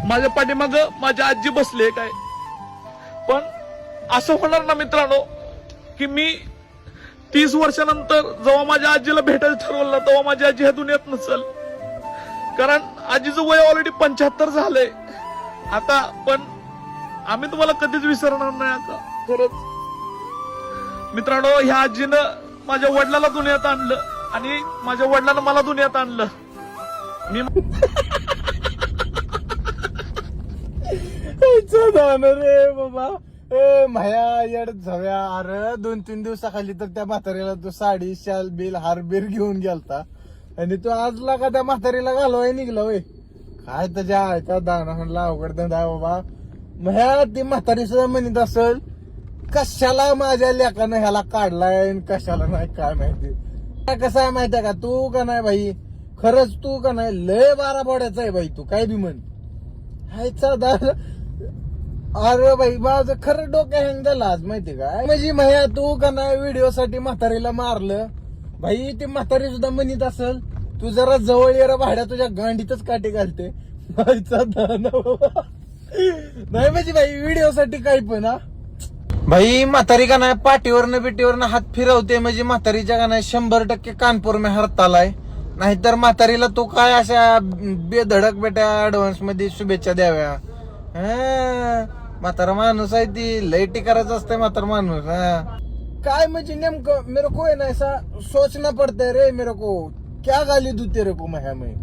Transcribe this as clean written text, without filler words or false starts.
माझ्या पाठीमाग माझी आजी बसली काय. पण असं होणार ना मित्रांनो की मी 30 वर्षानंतर जेव्हा माझ्या आजीला भेटायचं ठरवलं ना तेव्हा माझी आजी ह्या दुनियात नसेल. कारण आजीचं वय ऑलरेडी 75 झालंय आता. पण आम्ही तुम्हाला कधीच विसरणार नाही आता. खरंच मित्रांनो, ह्या आजीनं माझ्या वडिलाला दुनियात आणलं आणि माझ्या वडिलानं मला दुनियात आणलं. मी रे बाबा, ए माया येड झव्या. अरे 2-3 दिवसाखाली तर त्या म्हातारीला तू साडी शाल बिल हारबीर घेऊन गेलता आणि तू आज लागा त्या म्हातारीला घालवाय निघला वय. काय त्याच्या आयता दाना म्हणला अवघड धंदा आहे बाबा. म्या ती म्हातारी सुद्धा म्हणत असेल कशाला माझ्या लेकानं ह्याला काढलाय आणि कशाला नाही काय माहिती. कसं आहे माहितीये का, तू का नाही भाई, खरंच तू का नाही लय 12 बोड्याचा आहे भाई. तू काय बी म्हण हायचा दार. अरे भाई माझं खरं डोकं हँग झालं आज माहितीये का. म्हणजे माया तू का नाही व्हिडिओ साठी म्हातारीला मारलं भाई. ती म्हातारी सुद्धा म्हणत असेल तू जरा जवळ ये रे भाड्या, तुझ्या गांडीतच काठी घालते. नाही म्हणजे भाई व्हिडिओ साठी काही पण हा भाई. म्हातारी का नाही पाठीवरनं बिटीवरनं हात फिरवते म्हणजे म्हातारीच्या का नाही 100% कानपूर में हरतालाय. नाहीतर म्हातारीला तू काय अशा बेधडक बेट्या ऍडव्हान्स मध्ये शुभेच्छा द्याव्या. म्हातारा माणूस आहे ती, लय टिकाराचं असतंय म्हातारा माणूस. काय म्हणजे नेमकं मेरे को है ना ऐसा सोचना पड़ता है रे मेरे को, क्या गाली दू तेरे को मैं.